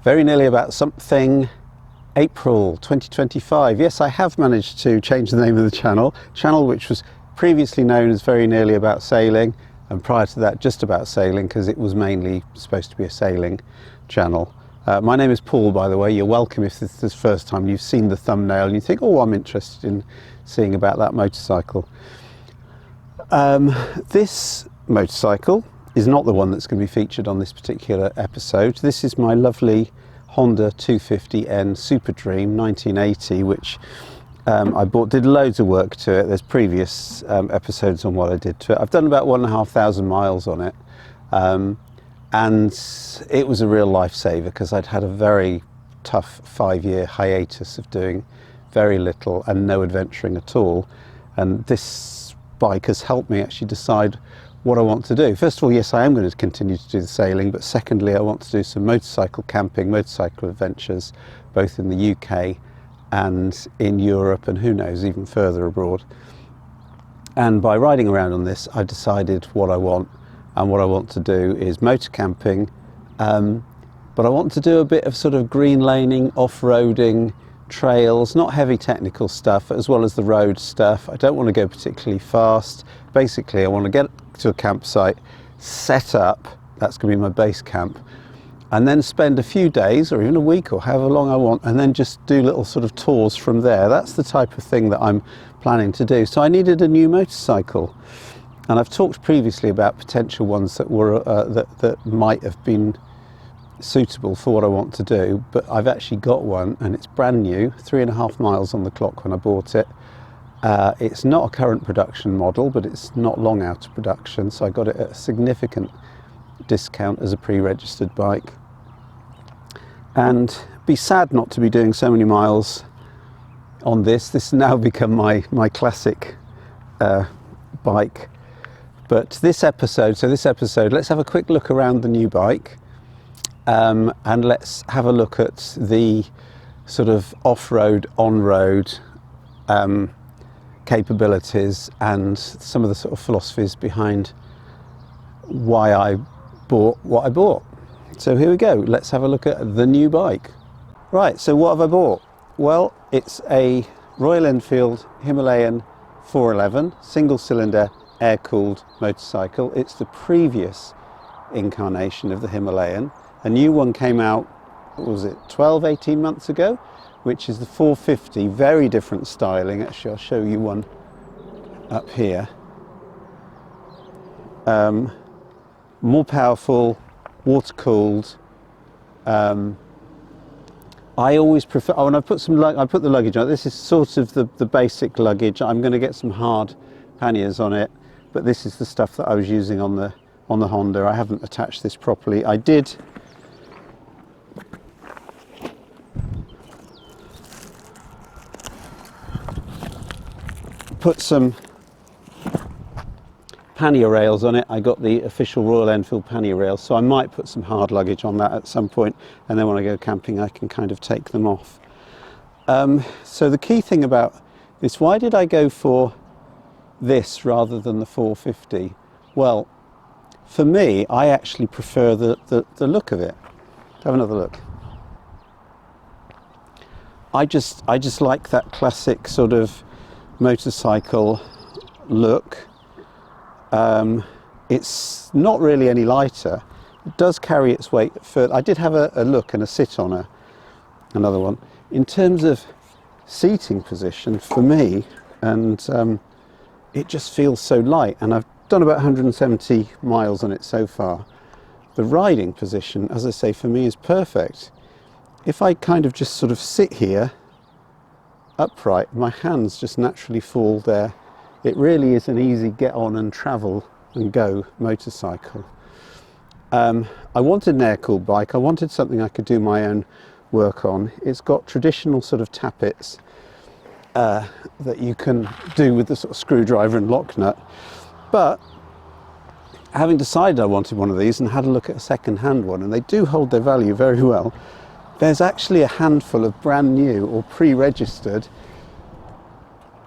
very nearly about something April 2025. Yes, I have managed to change the name of the channel which was previously known as Very Nearly About Sailing, and prior to that just about sailing, because it was mainly supposed to be a sailing channel. My name is Paul, by the way. You're welcome if this is the first time you've seen the thumbnail and you think, oh, I'm interested in seeing about that motorcycle. This motorcycle is not the one that's going to be featured on this particular episode. This is my lovely Honda 250N Super Dream 1980, which I bought, did loads of work to it. There's previous episodes on what I did to it. I've done about 1,500 miles on it. And it was a real lifesaver because I'd had a very tough 5-year hiatus of doing very little and no adventuring at all. And this bike has helped me actually decide what I want to do. First of all, yes, I am going to continue to do the sailing, but secondly, I want to do some motorcycle camping, motorcycle adventures, both in the UK and in Europe, and who knows, even further abroad. And by riding around on this, I've decided what I want. And what I want to do is motor camping, but I want to do a bit of sort of green laning, off-roading, trails, not heavy technical stuff, as well as the road stuff. I don't want to go particularly fast. Basically, I want to get to a campsite, set up, that's going to be my base camp, and then spend a few days or even a week or however long I want, and then just do little sort of tours from there. That's the type of thing that I'm planning to do. So I needed a new motorcycle. And I've talked previously about potential ones that were that might have been suitable for what I want to do, but I've actually got one, and it's brand new, 3.5 miles on the clock when I bought it. It's not a current production model, but it's not long out of production, so I got it at a significant discount as a pre-registered bike. And be sad not to be doing so many miles on this. This has now become my classic bike. But this episode, let's have a quick look around the new bike, and let's have a look at the sort of off-road, on-road capabilities and some of the sort of philosophies behind why I bought what I bought. So here we go, let's have a look at the new bike. Right, so what have I bought? Well, it's a Royal Enfield Himalayan 411 single-cylinder air-cooled motorcycle. It's the previous incarnation of the Himalayan. A new one came out, what was it, 12-18 months ago, which is the 450, very different styling. Actually, I'll show you one up here. More powerful, water-cooled. I always prefer, oh, and I put the luggage on. This is sort of the basic luggage. I'm going to get some hard panniers on it, but this is the stuff that I was using on the Honda. I haven't attached this properly. I did put some pannier rails on it. I got the official Royal Enfield pannier rails, so I might put some hard luggage on that at some point, and then when I go camping I can kind of take them off. So the key thing about this, why did I go for this rather than the 450? Well, for me, I actually prefer the look of it. Have another look. I just like that classic sort of motorcycle look. It's not really any lighter. It does carry its weight further. I did have a look and a sit on another one. In terms of seating position, for me, and it just feels so light, and I've done about 170 miles on it so far. The riding position, as I say, for me is perfect. If I kind of just sort of sit here upright, my hands just naturally fall there. It really is an easy get on and travel and go motorcycle. I wanted an air-cooled bike. I wanted something I could do my own work on. It's got traditional sort of tappets that you can do with the sort of screwdriver and lock nut. But having decided I wanted one of these and had a look at a second-hand one, and they do hold their value very well, there's actually a handful of brand new or pre-registered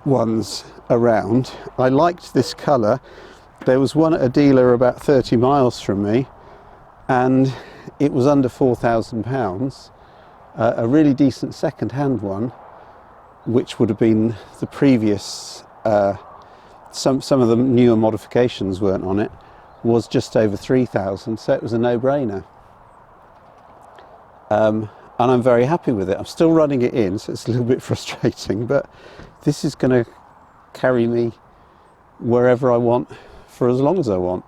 ones around. I liked this colour. There was one at a dealer about 30 miles from me, and it was under £4,000. A really decent second-hand one, which would have been the previous, some of the newer modifications weren't on it, was just over 3,000, so it was a no-brainer. And I'm very happy with it. I'm still running it in, so it's a little bit frustrating, but this is going to carry me wherever I want for as long as I want.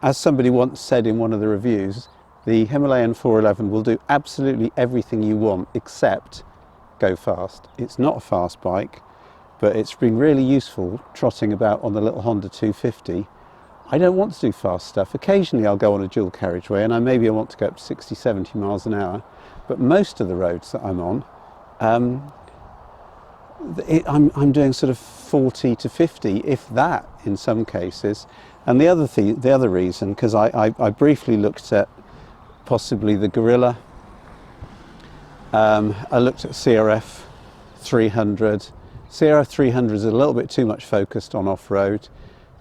As somebody once said in one of the reviews, the Himalayan 411 will do absolutely everything you want except go fast. It's not a fast bike, but it's been really useful trotting about on the little Honda 250. I don't want to do fast stuff. Occasionally I'll go on a dual carriageway and maybe I want to go up to 60, 70 miles an hour, but most of the roads that I'm on, I'm doing sort of 40 to 50, if that, in some cases. And the other reason, because I briefly looked at possibly the Gorilla, I looked at CRF 300. CRF 300 is a little bit too much focused on off-road.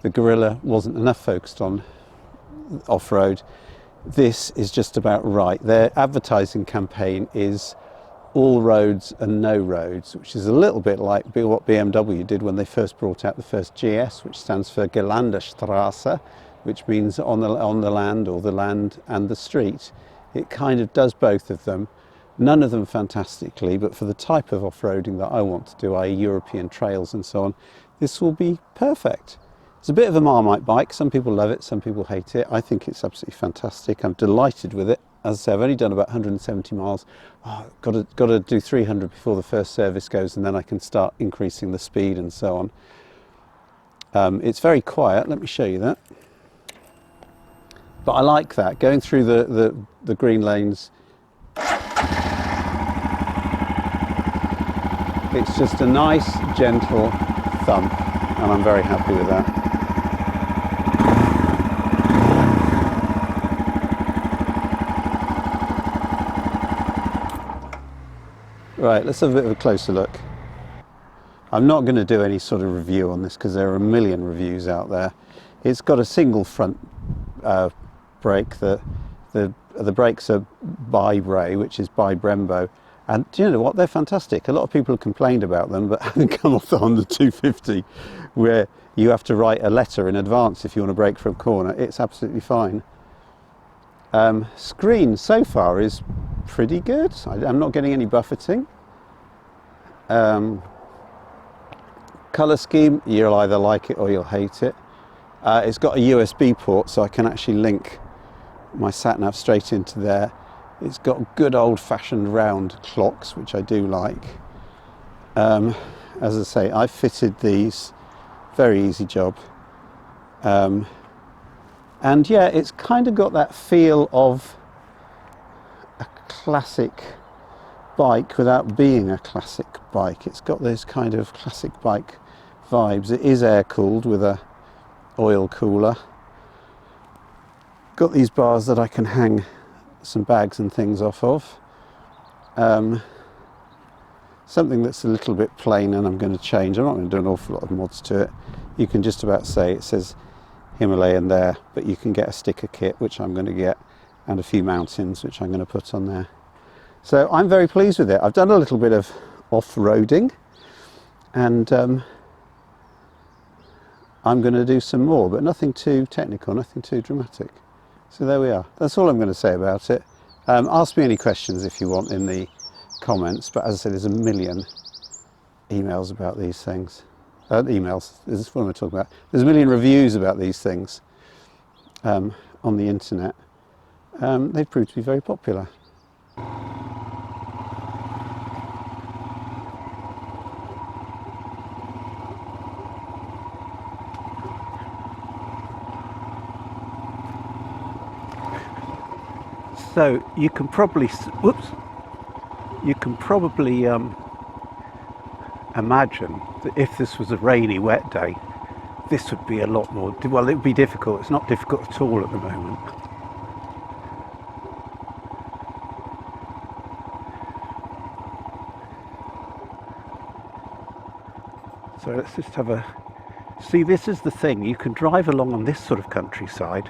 The Gorilla wasn't enough focused on off-road. This is just about right. Their advertising campaign is all roads and no roads, which is a little bit like what BMW did when they first brought out the first GS, which stands for Gelandestraße, which means on the land, or the land and the street. It kind of does both of them. None of them fantastically, but for the type of off-roading that I want to do, i.e. European trails and so on, this will be perfect. It's a bit of a Marmite bike. Some people love it, some people hate it. I think it's absolutely fantastic. I'm delighted with it. As I say, I've only done about 170 miles. Got to do 300 before the first service goes, and then I can start increasing the speed and so on. It's very quiet. Let me show you that. But I like that, going through the green lanes. It's just a nice, gentle thump, and I'm very happy with that. Right, let's have a bit of a closer look. I'm not going to do any sort of review on this because there are a million reviews out there. It's got a single front brake. The brakes are by Bray, which is by Brembo. And do you know what? They're fantastic. A lot of people have complained about them, but having come off the Honda 250, where you have to write a letter in advance if you want to brake for a corner, it's absolutely fine. Screen so far is pretty good. I'm not getting any buffeting. Colour scheme, you'll either like it or you'll hate it. It's got a USB port, so I can actually link my sat-nav straight into there. It's got good old-fashioned round clocks, which I do like. As I say, I fitted these, very easy job. And yeah, it's kind of got that feel of a classic bike without being a classic bike. It's got those kind of classic bike vibes. It is air-cooled with a oil cooler. Got these bars that I can hang some bags and things off of. Something that's a little bit plain and I'm going to change. I'm not going to do an awful lot of mods to it. You can just about say it says Himalayan there, but you can get a sticker kit, which I'm going to get, and a few mountains, which I'm going to put on there. So I'm very pleased with it. I've done a little bit of off-roading, and I'm going to do some more, but nothing too technical, nothing too dramatic. So there we are. That's all I'm going to say about it. Ask me any questions if you want in the comments, but as I said, there's a million emails about these things. Emails, this is what I'm talking about. There's a million reviews about these things on the internet. They've proved to be very popular. So you can probably, imagine that if this was a rainy, wet day, this would be a lot more, well, it would be difficult. It's not difficult at all at the moment. So let's just have a, see, this is the thing, you can drive along on this sort of countryside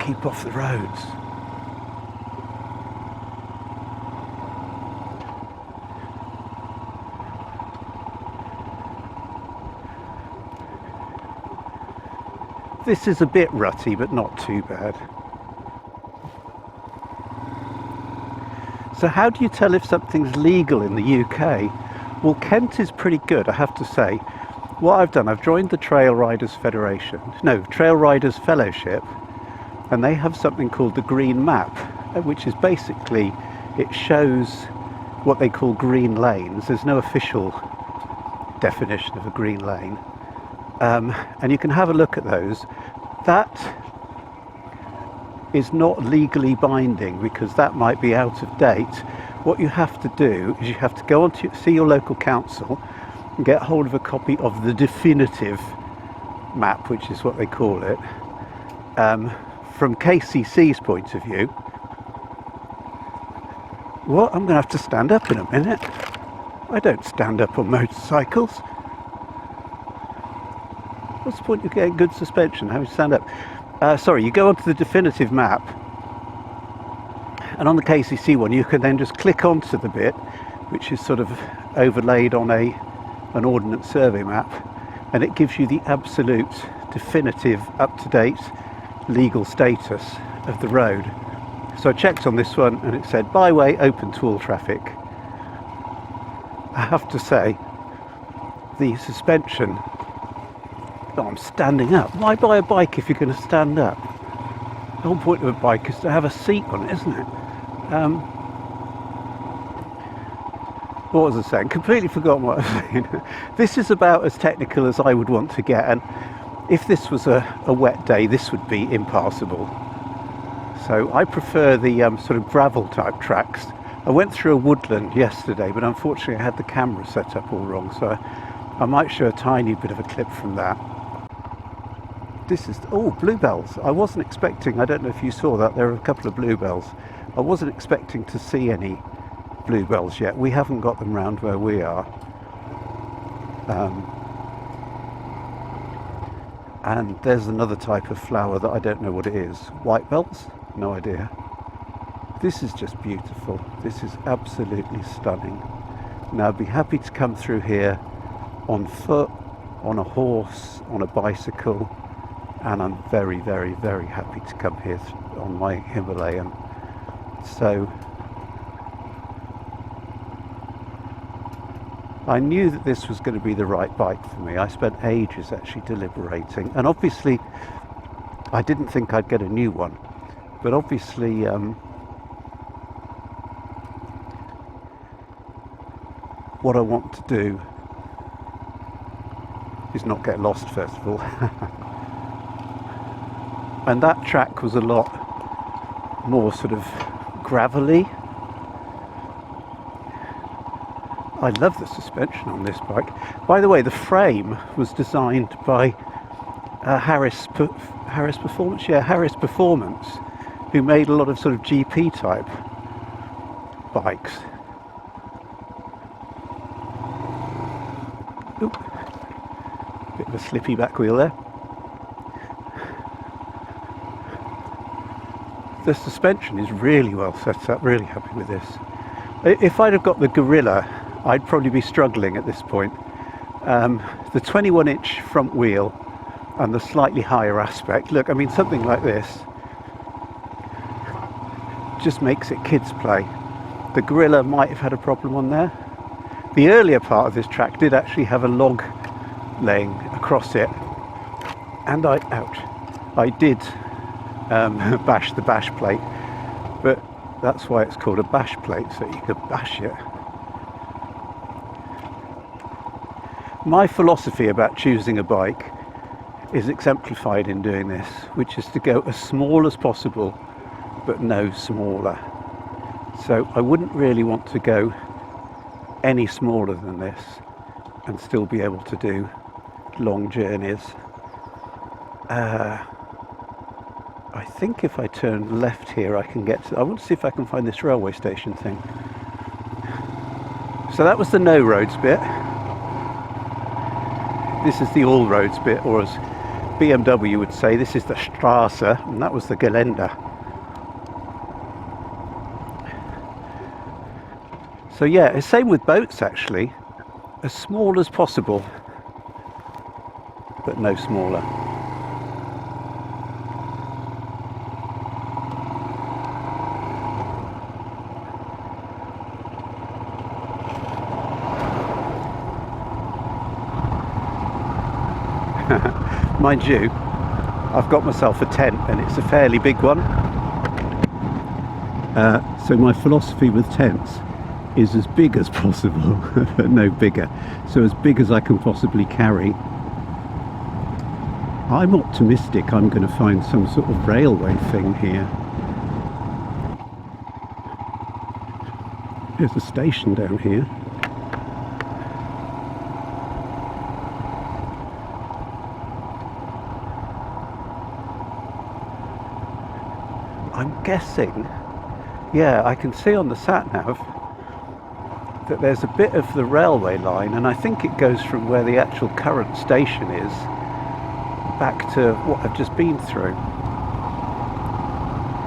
keep off the roads. This is a bit rutty, but not too bad. So how do you tell if something's legal in the UK? Well, Kent is pretty good, I have to say. What I've done, I've joined the Trail Riders Trail Riders Fellowship, and they have something called the Green Map, which is basically, it shows what they call green lanes. There's no official definition of a green lane. And you can have a look at those. That is not legally binding because that might be out of date. What you have to do is you have to go on to see your local council and get hold of a copy of the definitive map, which is what they call it. From KCC's point of view, I'm going to have to stand up in a minute. I don't stand up on motorcycles. What's the point of getting good suspension? How do you stand up? Sorry, you go onto the definitive map, and on the KCC one you can then just click onto the bit which is sort of overlaid on an ordnance survey map, and it gives you the absolute definitive up-to-date legal status of the road. So I checked on this one and it said byway open to all traffic. I have to say, the suspension, I'm standing up. Why buy a bike if you're going to stand up? The whole point of a bike is to have a seat on it, isn't it? What was I saying? Completely forgotten what I was saying. This is about as technical as I would want to get, and if this was a wet day, this would be impassable. So I prefer the sort of gravel type tracks. I went through a woodland yesterday, but unfortunately I had the camera set up all wrong, so I might show a tiny bit of a clip from that. This is, bluebells. I wasn't expecting, I don't know if you saw that, there are a couple of bluebells. I wasn't expecting to see any bluebells yet. We haven't got them round where we are. And there's another type of flower that I don't know what it is. White bells? No idea. This is just beautiful. This is absolutely stunning. Now I'd be happy to come through here on foot, on a horse, on a bicycle, and I'm very, very, very happy to come here on my Himalayan. So I knew that this was going to be the right bike for me. I spent ages actually deliberating, and obviously I didn't think I'd get a new one, but obviously what I want to do is not get lost, first of all. And that track was a lot more sort of gravelly. I love the suspension on this bike. By the way, the frame was designed by Harris Performance, who made a lot of sort of GP type bikes. Oop. Bit of a slippy back wheel there. The suspension is really well set up, really happy with this. If I'd have got the Gorilla, I'd probably be struggling at this point. The 21-inch front wheel and the slightly higher aspect. Look, I mean, something like this just makes it kids play. The Gorilla might have had a problem on there. The earlier part of this track did actually have a log laying across it, and I did bash the bash plate, but that's why it's called a bash plate, so you could bash it. My philosophy about choosing a bike is exemplified in doing this, which is to go as small as possible but no smaller. So I wouldn't really want to go any smaller than this and still be able to do long journeys. I think if I turn left here I can get to, I want to see if I can find this railway station thing. So that was the no roads bit. This is the all roads bit, or as BMW would say, this is the Strasse, and that was the Gelände. So yeah, same with boats actually, as small as possible, but no smaller. Mind you, I've got myself a tent and it's a fairly big one. So my philosophy with tents is as big as possible, but no bigger. So as big as I can possibly carry. I'm optimistic I'm going to find some sort of railway thing here. There's a station down here. I'm guessing, yeah, I can see on the sat-nav that there's a bit of the railway line, and I think it goes from where the actual current station is back to what I've just been through.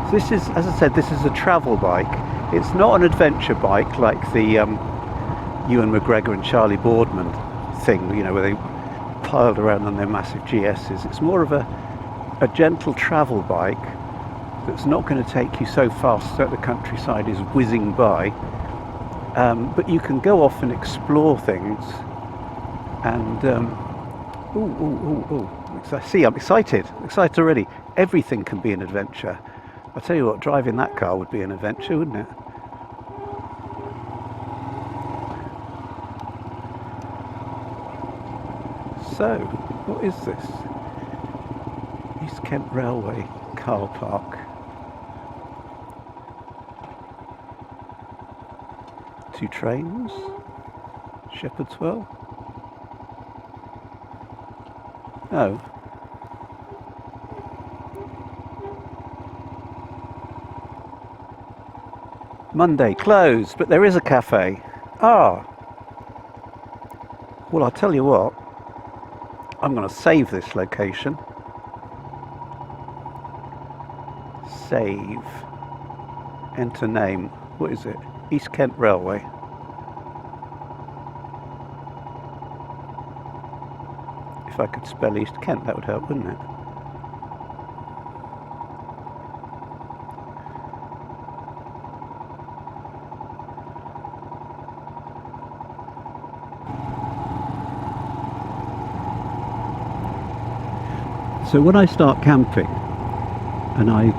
So this is, as I said, this is a travel bike. It's not an adventure bike like the Ewan McGregor and Charlie Boardman thing, you know, where they piled around on their massive GSs. It's more of a gentle travel bike that's not going to take you so fast that the countryside is whizzing by, but you can go off and explore things. And see, I'm excited already. Everything can be an adventure. I'll tell you what, driving that car would be an adventure, wouldn't it? So, what is this? East Kent Railway car park. 2 trains, Shepherd's Well. Oh. Monday closed, but there is a cafe. Ah. Well, I'll tell you what, I'm going to save this location. Save. Enter name. What is it? East Kent Railway. If I could spell East Kent, that would help, wouldn't it? So when I start camping and I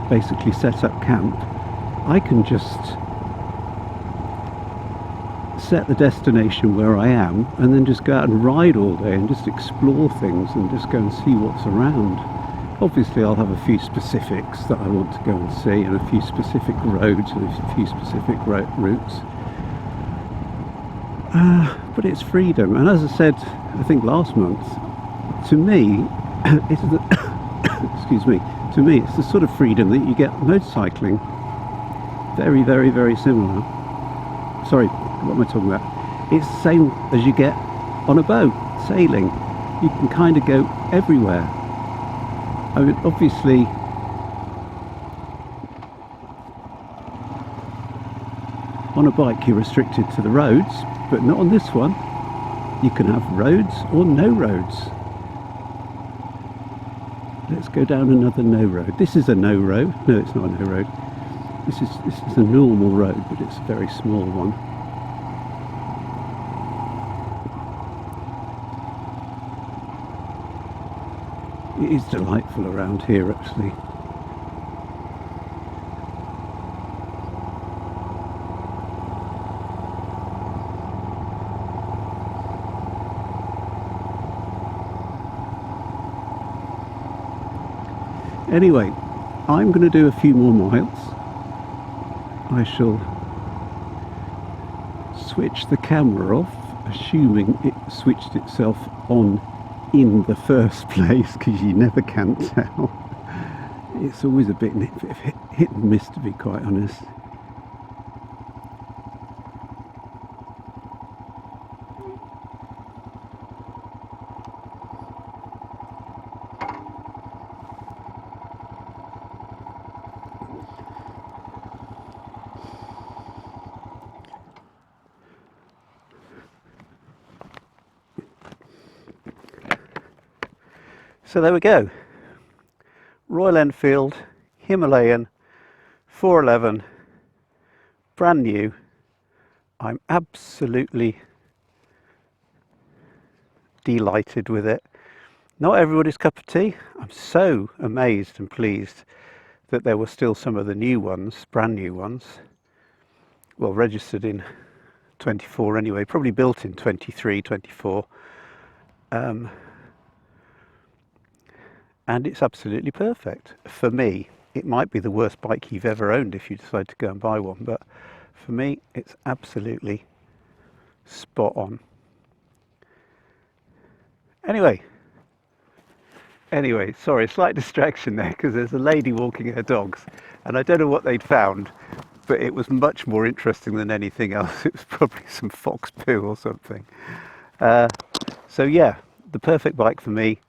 basically set up camp, I can just set the destination where I am and then just go out and ride all day and just explore things and just go and see what's around. Obviously I'll have a few specifics that I want to go and see, and a few specific roads and a few specific routes. But it's freedom, and as I said, I think last month, to me, it's the excuse me, to me it's the sort of freedom that you get motorcycling. Very, very, very similar. Sorry, what am I talking about? It's the same as you get on a boat, sailing. You can kind of go everywhere. I mean, obviously, on a bike you're restricted to the roads, but not on this one. You can have roads or no roads. Let's go down another no road. This is a no road. No, it's not a no road. This is a normal road, but it's a very small one. It is delightful around here, actually. Anyway, I'm going to do a few more miles. I shall switch the camera off, assuming it switched itself on in the first place, because you never can tell. It's always a bit hit and miss, to be quite honest. So there we go. Royal Enfield Himalayan 411, brand new. I'm absolutely delighted with it. Not everybody's cup of tea. I'm so amazed and pleased that there were still some of the new ones, brand new ones, well, registered in 24 anyway, probably built in 23, 24. And it's absolutely perfect. For me, it might be the worst bike you've ever owned if you decide to go and buy one, but for me, it's absolutely spot on. Anyway, sorry, slight distraction there because there's a lady walking her dogs and I don't know what they'd found, but it was much more interesting than anything else. It was probably some fox poo or something. So yeah, the perfect bike for me.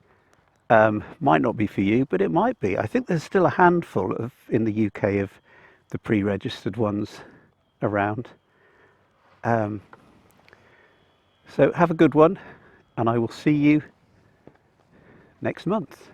Might not be for you, but it might be. I think there's still a handful of in the UK of the pre-registered ones around. So have a good one, and I will see you next month.